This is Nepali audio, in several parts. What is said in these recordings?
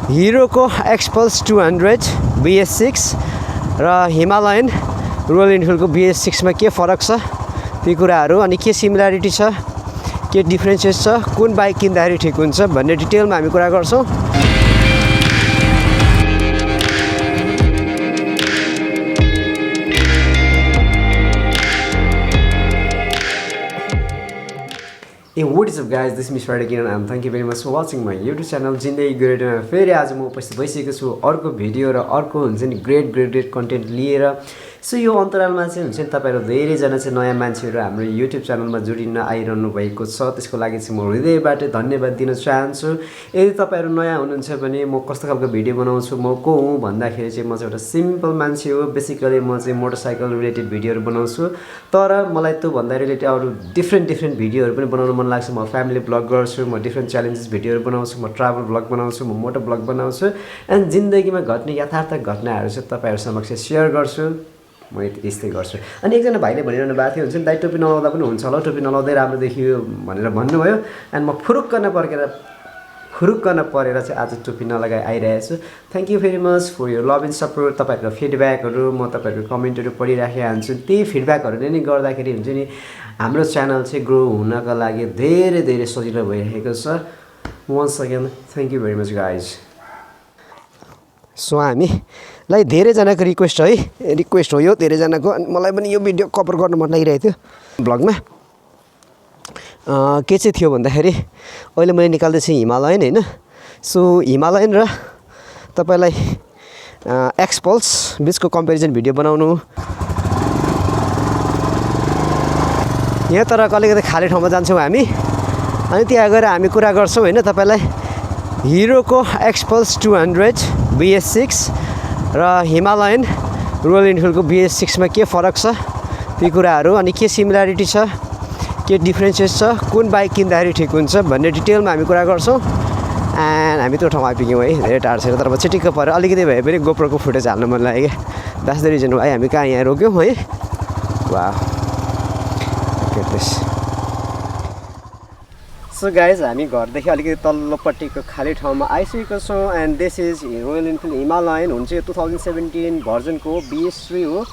हिरोको एक्सपल्स 200 BS6 र हिमालयन रोयल इनफिल्डको BS6 मा के फरक छ ती कुराहरू अनि के सिमिलरिटी छ के डिफरेन्सेस छ कुन बाइक किन्दाखेरि ठिक हुन्छ भन्ने डिटेलमा हामी कुरा गर्छौं। Hey, what is up guys, this is Mr. again and thank you very much for watching my YouTube channel जिन्दगी ग्रेडमा फेरि आज म उपस्थित भइसकेको छु अर्को भिडियो र अर्को हुन्छ नि ग्रेट कन्टेन्ट लिएर। सो यो अन्तरालमा चाहिँ हुन्छ नि तपाईहरु धेरै जना चाहिँ नयाँ मान्छेहरु हाम्रो YouTube च्यानलमा जोडिन आइरहनु भएको छ, त्यसको लागि चाहिँ म हृदयबाट धन्यवाद दिन चाहन्छु। यदि तपाईहरु नयाँ हुनुहुन्छ भने म कस्तो खालको भिडियो बनाउँछु, म को हुँ भन्दाखेरि चाहिँ म चाहिँ एउटा सिम्पल मान्छे हो। बेसिकली म चाहिँ मोटरसाइकल रिलेटेड भिडियोहरु बनाउँछु, तर मलाई त्यो भन्दा रिलेटेड अरु डिफरेन्ट भिडियोहरु पनि बनाउन मन लाग्छ। म फ्यामिली ब्लग गर्छु, म डिफरेन्ट च्यालेन्जेस भिडियोहरु बनाउँछु, म ट्राभल ब्लग बनाउँछु, म मोटो ब्लग बनाउँछु एन्ड जिन्दगीमा घट्ने यथार्थ घटनाहरु चाहिँ तपाईहरु समक्ष शेयर गर्छु। म यस्तै गर्छु। अनि एकजना भाइले भनिरहनु भएको थियो हुन्छ नि दाइ टोपी नलाउँदा पनि हुन्छ होला, टोपी नलाउँदै राम्रो देखियो भनेर भन्नुभयो एन्ड म फुरुक्क परेर चाहिँ आज टोपी नलगाइ आइरहेको छु। Thank you very much for your love and support. तपाईहरुको फिडब्याकहरु म तपाईहरुको कमेन्टहरु पढिराखेको हुन्छु। त्यही फिडब्याकहरुले नै गर्दाखेरि हुन्छ नि हाम्रो च्यानल चाहिँ ग्रो हुनका लागि धेरै सजिलो भइरहेको छ। Once again thank you very much guys. So हामीलाई धेरैजनाको रिक्वेस्ट हो यो धेरैजनाको, मलाई पनि यो भिडियो कभर गर्न मन लागिरहेको थियो। ब्लगमा के चाहिँ थियो भन्दाखेरि अहिले मैले निकाल्दैछु हिमालयन हैन। सो हिमालयन र तपाईलाई एक्सपल्स बिचको कम्पेरिजन भिडियो बनाउनु। यहाँ तर कलिकति खाली ठाउँमा जान्छौँ हामी अनि त्यहाँ गएर हामी कुरा गर्छौँ हैन। तपाईलाई हिरोको एक्सपल्स 200 BS6 र हिमालयन रोयल इनफिल्डको BS6 मा के फरक छ ती कुराहरू अनि के सिमिलरिटी छ के डिफरेन्सेस छ कुन बाइक किन्दाखेरि ठिक हुन्छ भन्ने डिटेलमा हामी कुरा गर्छौँ। एन्ड हामी त्यो ठाउँमा आइपुग्यौँ है, धेरै टाढो छैन तर चिटिक्क पऱ्यो। अलिकति भए पनि गोप्रोको फुटेज हाल्नु मन लाग्यो क्या। द्याट्स द रिजन वाइ हामी कहाँ यहाँ रोक्यौँ है। वाह गेट दिस। सो गाइज हामी घरदेखि अलिकति तल्लोपट्टिको खाली ठाउँमा आइसकेको छौँ and this is royal Enfield Himalayan हुन्छ। यो 2017 भर्जनको BS3 हो,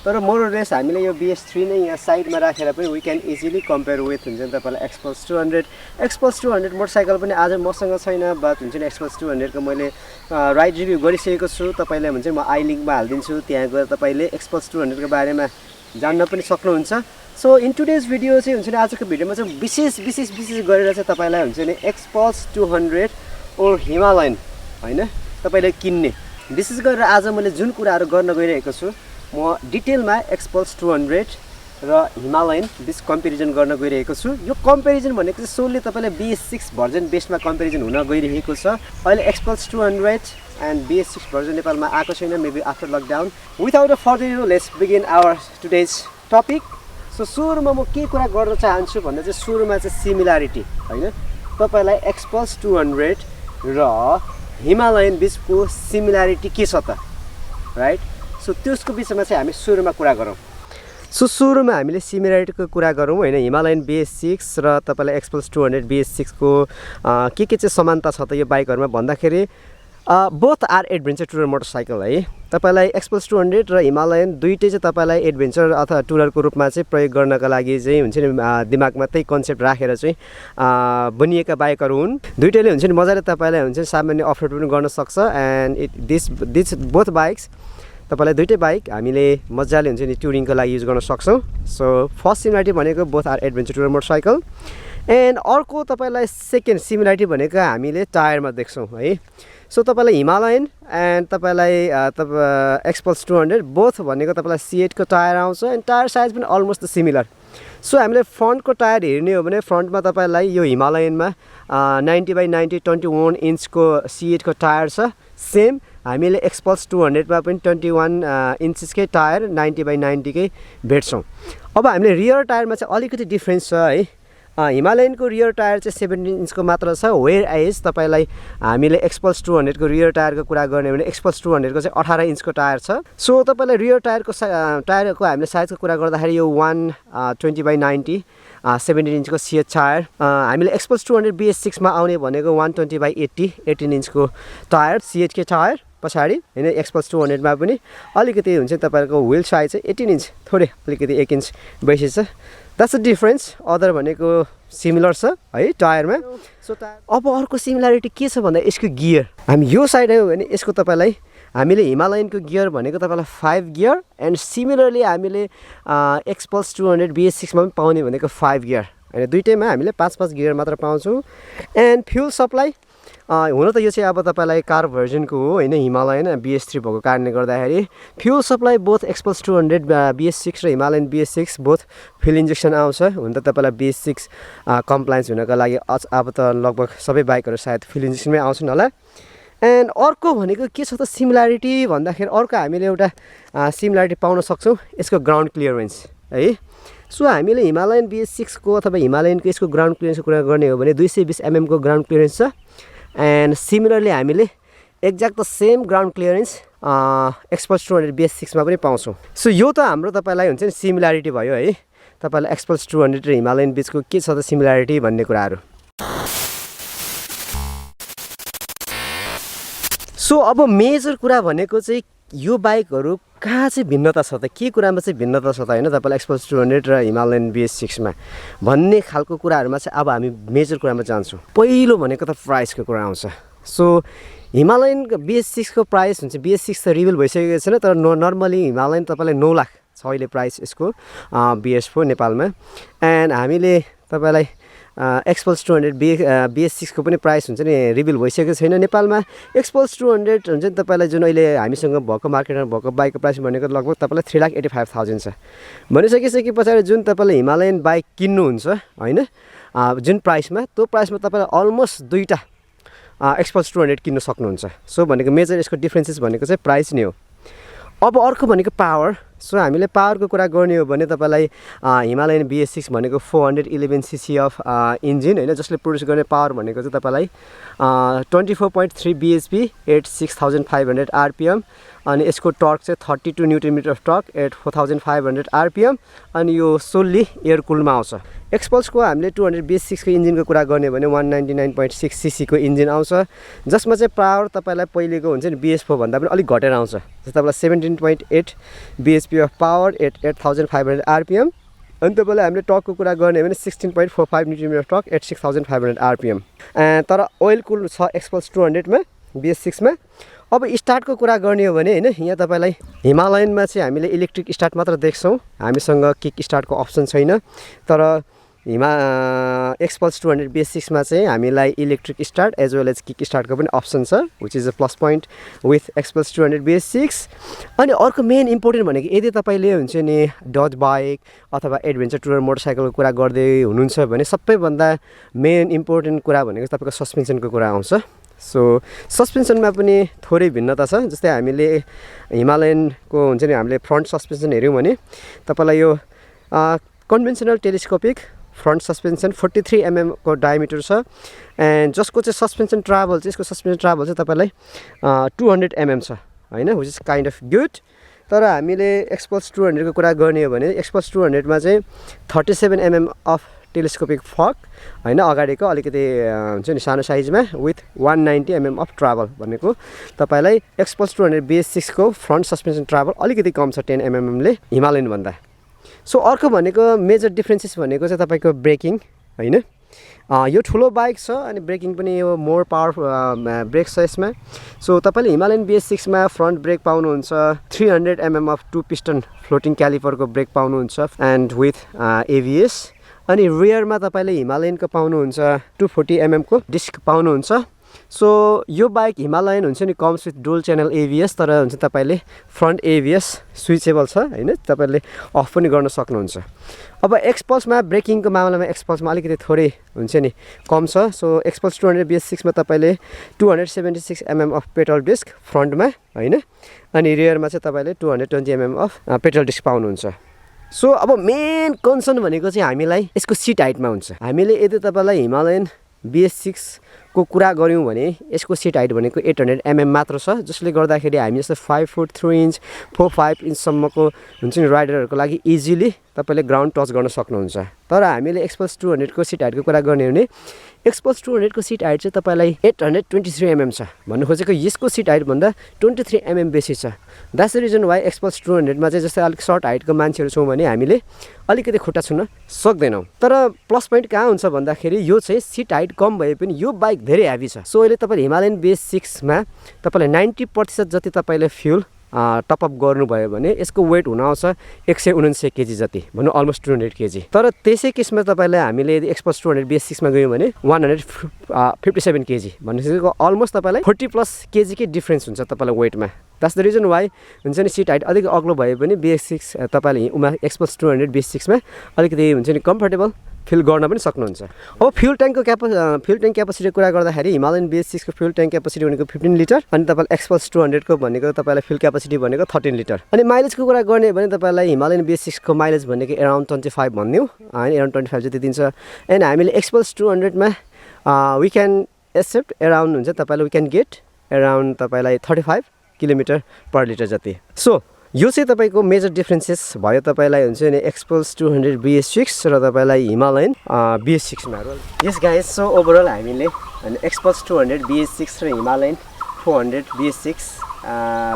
तर मोरलेस हामीले यो BS3 नै यहाँ साइडमा राखेर पनि we can easily compare with हुन्छ नि तपाईँलाई एक्सपल्स 200। एक्सपल्स 200 मोटरसाइकल पनि आज मसँग छैन, बट हुन्छ नि एक्सपल्स 200 को मैले राइड रिभ्यू गरिसकेको छु। तपाईँलाई हुन्छ म आई लिङ्कमा हालिदिन्छु, त्यहाँ गएर तपाईँले एक्सपल्स 200 को बारेमा जान्न पनि सक्नुहुन्छ। सो इन टुडेज भिडियो चाहिँ हुन्छ नि आजको भिडियोमा चाहिँ विशेष गरेर चाहिँ तपाईलाई हुन्छ नि एक्सपल्स 200 ओर हिमालयन हैन तपाईले किन्ने विशेष गरेर आज मैले जुन कुराहरू गर्न गइरहेको छु म डिटेलमा एक्सपल्स 200 र हिमालयन बिच कम्पेरिजन गर्न गइरहेको छु। यो कम्पेरिजन भनेको चाहिँ सोली तपाईलाई BS6 भर्जन बेसमा कम्पेरिजन हुन गइरहेको छ। अहिले एक्सपल्स 200 एन्ड BS6 भर्जन नेपालमा आएको छैन, maybe after lockdown. Without a further ado let's begin our today's topic. So सुरुमा म के कुरा गर्न चाहन्छु भन्दा चाहिँ सुरुमा चाहिँ सिमिलरिटी हैन। तपाईलाई एक्सपल्स 200 र हिमालयन बिचको सिमिलरिटी के छ त, राइट। सो त्यसको विषयमा चाहिँ हामी सुरुमा कुरा गरौँ। सो सुरुमा हामीले सिमिलरिटीको कुरा गरौँ हैन। हिमालयन BS6 र तपाईलाई एक्सपल्स 200 BS6 को के चाहिँ समानता छ त यो बाइकहरुमा भन्दाखेरि both are adventure tourer motorcycle है। तपाईलाई एक्सपल्स 200 र हिमालयन दुईटै चाहिँ तपाईलाई एडभेन्चर अथवा टुररको रूपमा चाहिँ प्रयोग गर्नका लागि चाहिँ हुन्छ नि दिमागमा त्यही कन्सेप्ट राखेर चाहिँ बनिएका बाइकहरू हुन्। दुईटैले हुन्छ नि मजाले तपाईलाई हुन्छ सामान्य अफरोड पनि गर्न सक्छ एन्ड दिस बोथ बाइक्स तपाईलाई दुईटै बाइक हामीले मजाले हुन्छ नि टुरिङको लागि युज गर्न सक्छौँ। सो फर्स्ट सिमिलरिटी भनेको both are adventure tourer motorcycle and अर्को तपाईलाई सेकेन्ड सिमिलरिटी भनेको हामीले टायरमा देख्छौँ है। सो तपाईलाई हिमालयन एन्ड तपाईलाई एक्सपल्स 200 बोथ भनेको तपाईलाई C8 को टायर आउँछ एन्ड टायर साइज पनि अलमोस्ट सिमिलर। सो हामीले फ्रन्टको टायर हेर्ने हो भने फ्रन्टमा तपाईलाई यो हिमालयनमा 90/90 21 इन्चको C8 को टायर छ। सेम हामीले एक्सपल्स 200 मा पनि 21 इन्चकै टायर 90/90 कै भेट्छौँ। अब हामीले रियर टायरमा चाहिँ अलिकति डिफरेन्स छ है। हिमालयनको रियर टायर चाहिँ 17 इन्चको मात्र छ, वेयर एज तपाईँलाई हामीले एक्सपल्स 200 को रियर टायरको कुरा गर्ने भने एक्सपल्स 200 को चाहिँ 18 इन्चको टायर छ। सो तपाईँलाई रियर टायरको हामीले साइजको कुरा गर्दाखेरि यो 120/90 17 इन्चको सिएच टायर। हामीले एक्सपल्स 200 BS6 मा आउने भनेको 120/80 18 इन्चको टायर सिएचके टायर पछाडि हैन। एक्सपल्स 200 मा पनि अलिकति हुन्छ तपाईको व्हील साइज चाहिँ 18 इन्च, थोरै अलिकति 1 इन्च बेसी छ। That's the difference. अदर भनेको सिमिलर छ है टायरमा। सो अब अर्को सिमिलरिटी के छ भन्दा यसको गियर। हामी यो साइड आयो भने यसको तपाईलाई हामीले हिमालयनको गियर भनेको तपाईलाई 5 गियर एन्ड सिमिलरली हामीले एक्सपल्स 200 BS6 मा पनि पाउने भनेको 5 गियर हैन। दुईटैमा हामीले 5 गियर मात्र पाउँछौँ। एन्ड फ्युल सप्लाई हुन त यो चाहिँ अब तपाईलाई कार भर्जनको हो हैन, हिमालयन BS3 भएको कारणले गर्दाखेरि fuel supply both XPulse 200 BS6 र Himalayan BS6 both fuel injection आउँछ। हुन त तपाईलाई BS6 कम्प्लायन्स हुनको लागि अब त लगभग सबै बाइकहरू सायद फ्युल इन्जेक्सनमै आउँछन् होला। एन्ड अर्को भनेको के छ त सिमिलरिटी भन्दाखेरि अर्को हामीले एउटा सिमिलरिटी पाउन सक्छौँ यसको ग्राउन्ड क्लियरेन्स है। सो हामीले हिमालयन BS6 को अथवा हिमालयनको यसको ग्राउन्ड क्लियरेन्सको कुरा गर्ने हो भने 220 mm को ग्राउन्ड क्लियरेन्स छ। एन्ड सिमिलरली हामीले exact the same ground clearance XPulse 200 BS6 मा पनि पाउँछौँ। सो यो त हाम्रो तपाईलाई हुन्छ नि सिमिलरिटी भयो है। तपाईलाई एक्सपल्स 200 र हिमालयन बिचको के छ त सिमिलरिटी भन्ने कुराहरू। सो अब मेजर कुरा भनेको चाहिँ यो बाइकहरू कहाँ चाहिँ भिन्नता छ त, के कुरामा चाहिँ भिन्नता छ त हैन तपाईलाई एक्सपल्स 200 र हिमालयन BS6 मा भन्ने खालको कुराहरूमा चाहिँ अब हामी मेजर कुरामा जान्छौँ। पहिलो भनेको त प्राइसको कुरा आउँछ। सो हिमालयन BS6 को प्राइस हुन्छ, BS6 त रिभिल भइसकेको छैन तर नर्मली हिमालयन तपाईलाई 9 लाख छ अहिले प्राइस यसको BS4 नेपालमा। एन्ड हामीले तपाईलाई एक्सपल्स 200 BS6 को पनि प्राइस हुन्छ नि रिभिल भइसकेको छैन नेपालमा। एक्सपल्स 200 हुन्छ नि तपाईलाई जुन अहिले हामीसँग भएको मार्केटमा भएको बाइकको प्राइस भनेको लगभग तपाईलाई 3,85,000 छ। भनिसकेपछि पछाडि जुन तपाईले हिमालयन बाइक किन्नुहुन्छ हैन जुन प्राइसमा, त्यो प्राइसमा तपाईलाई अलमोस्ट दुईटा एक्सपल्स 200 किन्न सक्नुहुन्छ। सो भनेको मेजर यसको डिफरेन्सेस भनेको चाहिँ प्राइस नै हो। अब अर्को भनेको पावर। सो हामीले पावरको कुरा गर्ने हो भने तपाईलाई हिमालयन BS6 भनेको 411 cc अफ इन्जिन हैन, जसले प्रड्युस गर्ने पावर भनेको चाहिँ तपाईलाई 24.3 bhp एट 6500 RPM। अनि यसको टर्क चाहिँ 32 newton metre of torque at 4500 RPM। अनि यो सोल्ली एयर कुलमा आउँछ। एक्सपल्सको हामीले 200 BS6 को इन्जिनको कुरा गर्ने भने 199.6 cc को इन्जिन आउँछ, जसमा चाहिँ पावर तपाईलाई पहिलेको हुन्छ नि BS4 भन्दा पनि अलिक घटेर आउँछ। जस्तै तपाईलाई 17.8 bhp of power at 8500 RPM। अनि तपाईँलाई हामीले टर्कको कुरा गर्ने भने 16.45 newton metre torque at 6500 RPM। तर ओइल कुल छ एक्सपल्स 200 मा BS6 मा। अब स्टार्टको कुरा गर्ने हो भने हैन, यहाँ तपाईलाई हिमालयनमा चाहिँ हामीले इलेक्ट्रिक स्टार्ट मात्र देख्छौँ, हामीसँग किक स्टार्टको अप्सन छैन। तर एक्सपल्स 200 BS6 मा चाहिँ हामीलाई electric start as well as kick स्टार्टको पनि अप्सन छ, which is a plus point with Xpulse 200 BS6। अनि अर्को मेन इम्पोर्टेन्ट भनेको यदि तपाईँले हुन्छ नि डज बाइक अथवा एडभेन्चर टुर मोटरसाइकलको कुरा गर्दै हुनुहुन्छ भने सबैभन्दा मेन इम्पोर्टेन्ट कुरा भनेको तपाईँको सस्पेन्सनको कुरा आउँछ। सो सस्पेन्सनमा पनि थोरै भिन्नता छ। जस्तै हामीले हिमालयनको हुन्छ नि हामीले फ्रन्ट सस्पेन्सन हेऱ्यौँ भने तपाईँलाई यो conventional telescopic front suspension 43 mm को डायमिटर छ। एन्ड जसको चाहिँ सस्पेन्सन ट्राभल चाहिँ यसको सस्पेन्सन ट्राभल चाहिँ तपाईँलाई 200 mm छ हैन, which is kind of good. तर हामीले एक्सपल्स 200 को कुरा गर्ने हो भने एक्सपल्स 200 मा चाहिँ 37 mm अफ टेलिस्कोपिक फक हैन, अगाडिको अलिकति हुन्छ नि सानो साइजमा विथ 190 mm अफ ट्राभल भनेको तपाईलाई एक्सपल्स 200 BS6 को फ्रन्ट सस्पेन्सन ट्राभल अलिकति कम छ 10 mm ले हिमालयन भन्दा। सो अर्को भनेको मेजर डिफरेन्सेस भनेको चाहिँ तपाईँको ब्रेकिङ हैन। यो ठुलो बाइक छ अनि ब्रेकिङ पनि यो मोर पावर ब्रेक छ यसमा। सो तपाईँले हिमालयन BS6 मा फ्रन्ट ब्रेक पाउनुहुन्छ 300 mm अफ 2 पिस्टन फ्लोटिङ क्यालिपरको ब्रेक पाउनुहुन्छ एन्ड विथ ABS। अनि रियरमा तपाईँले हिमालयनको पाउनुहुन्छ 240 mm को डिस्क पाउनुहुन्छ। सो यो बाइक हिमालयन हुन्छ नि comes with dual channel ABS, तर हुन्छ तपाईँले फ्रन्ट ABS स्विचेबल छ हैन, तपाईँले अफ पनि गर्न सक्नुहुन्छ। अब एक्सपल्समा ब्रेकिङको मामलामा एक्सपल्समा अलिकति थोरै हुन्छ नि कम छ। सो एक्सपल्स 200 BS6 मा तपाईँले 276 mm अफ पेट्रोल डिस्क फ्रन्टमा हैन, अनि रियरमा चाहिँ तपाईँले 220 mm अफ पेट्रोल डिस्क पाउनुहुन्छ। सो अब मेन कन्सर्न भनेको चाहिँ हामीलाई यसको सिट हाइटमा हुन्छ। हामीले यदि तपाईँलाई हिमालयन BS6 को कुरा गऱ्यौँ भने यसको सिट हाइट भनेको 800 mm मात्र छ, जसले गर्दाखेरि हामी जस्तो 5 फुट 3 इन्च 4-5 इन्चसम्मको हुन्छ नि राइडरहरूको लागि इजिली तपाईँले ग्राउन्ड टच गर्न सक्नुहुन्छ। तर हामीले एक्सपल्स 200 को सिट हाइटको कुरा गर्ने हो भने एक्सपल्स 200 को सिट हाइट चाहिँ तपाईँलाई 823 mm छ। भन्नु खोजेको यसको सिट हाइटभन्दा 23 mm बेसी छ। That's the reason why Xpulse 200 मा चाहिँ जस्तै अलिक सर्ट हाइटको मान्छेहरू छौँ भने हामीले अलिकति खुट्टा छुन सक्दैनौँ। तर प्लस पोइन्ट कहाँ हुन्छ भन्दाखेरि यो चाहिँ सिट हाइट कम भए पनि यो बाइक धेरै हेभी छ। सो अहिले तपाईँले हिमालयन BS6 मा तपाईँलाई 90% जति तपाईँले फ्युल टपअप गर्नुभयो भने यसको वेट हुन आउँछ 179 kg जति, भन्नु अलमोस्ट 200 kg। तर त्यसै केसमा तपाईँलाई हामीले यदि एक्सपल्स 200 BS6 मा गयौँ भने 157 kg, भनेपछि अलमोस्ट तपाईँलाई 40+ kg कै डिफ्रेन्स हुन्छ तपाईँलाई वेटमा। द्याट्स द रिजन वाइ हुन्छ नि सिट हाइट अलिक अग्लो भए पनि BS6 तपाईँले एक्सपल्स 200 BS6 मा अलिकति हुन्छ नि कम्फर्टेबल फिल गर्न पनि सक्नुहुन्छ। अब फ्युल ट्याङ्कको क्यापेसिटीको कुरा गर्दाखेरि हिमालयन BS6 को फ्युल ट्याङ्क क्यापेसिटी भनेको 15 लिटर, अनि तपाईँले एक्सपल्स 200 को भनेको तपाईँलाई फ्युल क्यापेसिटी भनेको 13 लिटर। अनि माइलेजको कुरा गर्ने भने तपाईँलाई हिमालयन BS6 को माइलेज भनेको अराउन्ड 25 भनिदिउँ, अनि अराउन्ड 25 जति दिन्छ। एन्ड हामीले एक्सपल्स 200 मा वी क्यान एक्सेप्ट अराउन्ड हुन्छ तपाईँलाई वी क्यान गेट अराउन्ड तपाईँलाई 35 किलोमिटर पर लिटर जति। सो यो चाहिँ तपाईँको मेजर डिफ्रेन्सेस भयो तपाईँलाई हुन्छ नि एक्सपल्स 200 BS6 र तपाईँलाई हिमालयन BS6 मा। यस गाइस, सो ओभरअल हामीले एक्सपल्स 200 BS6 र हिमालयन 400 BS6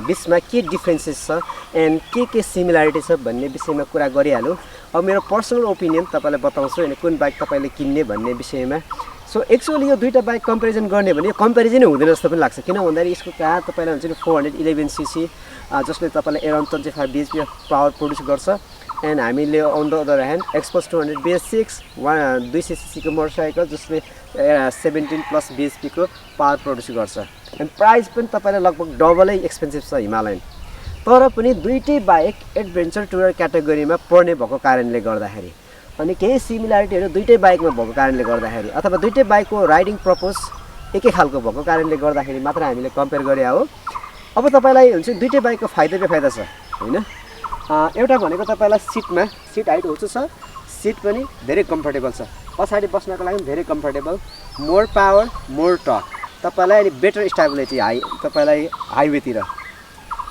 बिचमा के डिफ्रेन्सेस छ एन्ड के सिमिलारिटी छ भन्ने विषयमा कुरा गरिहाल्यो। अब मेरो पर्सनल ओपिनियन तपाईँलाई बताउँछु होइन कुन बाइक तपाईँले किन्ने भन्ने विषयमा। सो एक्चुअली यो दुईवटा बाइक कम्पेरिजन गर्ने भने कम्पेरिजनै हुँदैन जस्तो पनि लाग्छ, किन भन्दाखेरि यसको कहाँ तपाईँलाई हुन्छ नि 411cc जसले तपाईँलाई अराउन्ड 25 bhp पावर प्रड्युस गर्छ, एन्ड हामीले on the other hand Xpulse 200 BS6 200cc को मोटरसाइकल जसले 17+ bhp को पावर प्रड्युस गर्छ। एन्ड प्राइस पनि तपाईँलाई लगभग डबलै एक्सपेन्सिभ छ हिमालयन। तर पनि दुईटै बाइक एडभेन्चर टुरर क्याटेगोरीमा पर्ने भएको कारणले गर्दाखेरि अनि केही सिमिलारिटीहरू दुईटै बाइकमा भएको कारणले गर्दाखेरि अथवा दुईटै बाइकको राइडिङ पर्पज एकै खालको भएको कारणले गर्दाखेरि मात्र हामीले कम्पेयर गरे हो। अब तपाईँलाई हुन्छ दुईटै बाइकको फाइदा बेफाइदा छ होइन। एउटा भनेको तपाईँलाई सिट हाइट होचो छ, सिट पनि धेरै कम्फर्टेबल छ, पछाडि बस्नको लागि पनि धेरै comfortable, more power more torque, तपाईँलाई अनि बेटर स्टेबिलिटी तपाईँलाई हाइवेतिर,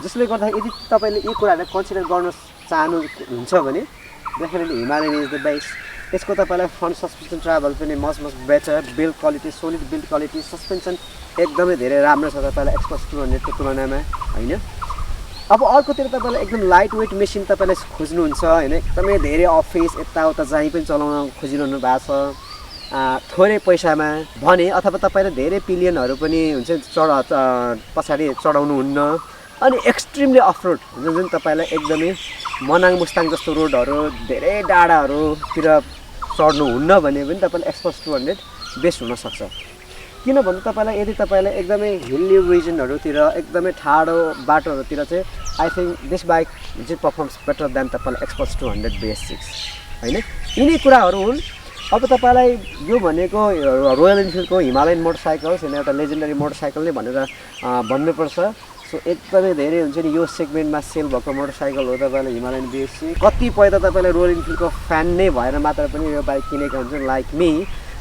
जसले गर्दा यदि तपाईँले यी कुराहरू कन्सिडर गर्न चाहनुहुन्छ भने definitely Himalayan is the best. यसको तपाईँलाई फ्रन्ट सस्पेन्सन ट्राभल पनि much better, build quality solid build quality, suspension एकदमै धेरै राम्रो छ तपाईँलाई एक्सपल्स 200 को तुलनामा होइन। अब अर्कोतिर तपाईँलाई एकदम लाइट वेट मेसिन तपाईँले खोज्नुहुन्छ होइन, एकदमै धेरै अफिस यताउता जहीँ पनि चलाउन खोजिरहनु भएको छ थोरै पैसामा भने, अथवा तपाईँले धेरै पिलियनहरू पनि हुन्छ पछाडि चढाउनुहुन्न, अनि एक्सट्रिमली अफरोड जुन तपाईँलाई एकदमै मनाङ मुस्ताङ जस्तो रोडहरू धेरै डाँडाहरूतिर चढ्नुहुन्न भने पनि तपाईँलाई एक्सपल्स 200 बेस्ट हुनसक्छ। किन भन्दा तपाईँलाई यदि तपाईँलाई एकदमै हिल्ली रिजनहरूतिर एकदमै ठाडो बाटोहरूतिर चाहिँ आई थिङ्क दिस बाइक चाहिँ पर्फर्म्स बेटर देन तपाईँलाई एक्सपल्स 200 BS6 होइन। यिनै कुराहरू हुन्। अब तपाईँलाई यो भनेको रोयल इनफिल्डको हिमालयन मोटरसाइकल्स होइन, एउटा लेजेन्डरी मोटरसाइकल नै भनेर भन्नुपर्छ। सो एकदमै धेरै हुन्छ नि यो सेगमेन्टमा सेल भएको मोटरसाइकल हो तपाईँलाई हिमालयन BS6। कतिपय त तपाईँलाई रोयल इनफिल्डको फ्यान नै भएर मात्र पनि यो बाइक किनेको हुन्छ लाइक मी।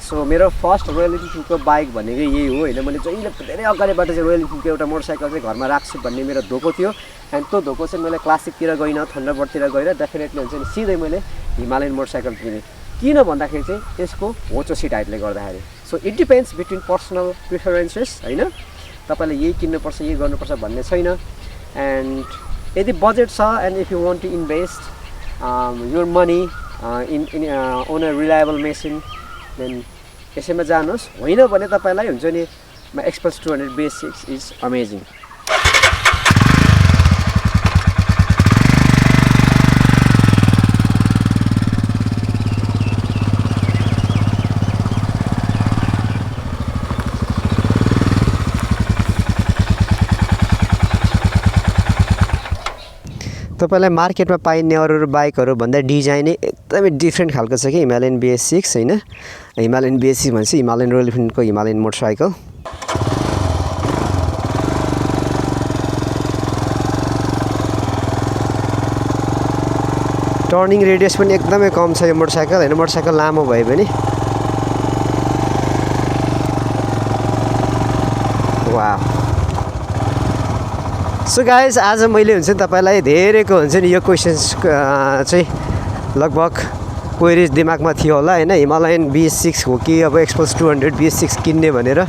सो मेरो फर्स्ट रोयल इनफिल्डको बाइक भनेको यही हो होइन। मैले जहिले धेरै अगाडिबाट चाहिँ रोयल इनफिल्डको एउटा मोटरसाइकल चाहिँ घरमा राख्छु भन्ने मेरो धोको थियो, एन्ड त्यो धोको चाहिँ मैले क्लासिकतिर गइनँ, थन्डरबर्डतिर गएर डेफिनेटली हुन्छ नि सिधै मैले हिमालयन मोटरसाइकल किनेँ। किन भन्दाखेरि चाहिँ यसको होचो सिट हाइटले गर्दाखेरि। So it depends between personal preferences होइन, तपाईँले यही किन्नुपर्छ यही गर्नुपर्छ भन्ने छैन। एन्ड यदि बजेट छ and if you want to invest your money in on a reliable machine then यसैमा जानुहोस्, होइन भने तपाईँलाई हुन्छ नि एक्सपल्स 200 BS6 इज अमेजिङ। तपाईँलाई मार्केटमा पाइने अरू बाइकहरू भन्दा डिजाइनै एकदमै डिफ्रेन्ट खालको छ कि हिमालयन BS6 होइन। हिमालयन BS6 भनेपछि हिमालयन रोयल इनफिल्डको हिमालयन मोटरसाइकल। टर्निङ रेडियस पनि एकदमै कम छ यो मोटरसाइकल हैन मोटरसाइकल लामो भए पनि वाउ सो गाइज आज मैले हुन्छ नि तपाईलाई धेरैको हुन्छ नि यो क्वेशन्स चाहिँ लगभग क्वेरिज दिमागमा थियो होला हैन हिमालयन BS6 हो कि अब एक्सपल्स 200 BS6 किन्ने भनेर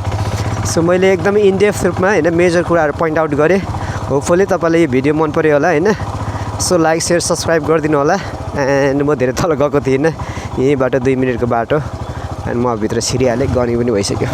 सो मैले एकदम इन डेप्थ रूपमा हैन मेजर कुराहरु पोइन्ट आउट गरे होपफुली तपाईलाई यो भिडियो मन पर्यो होला हैन सो लाइक शेयर सब्स्क्राइब गरिदिनु होला एन्ड म धेरै तल गएको थिइनँ यहीँबाट 2 मिनेटको बाटो एन्ड म भित्र छिरिहालेँ गर्ने पनि भइसक्यो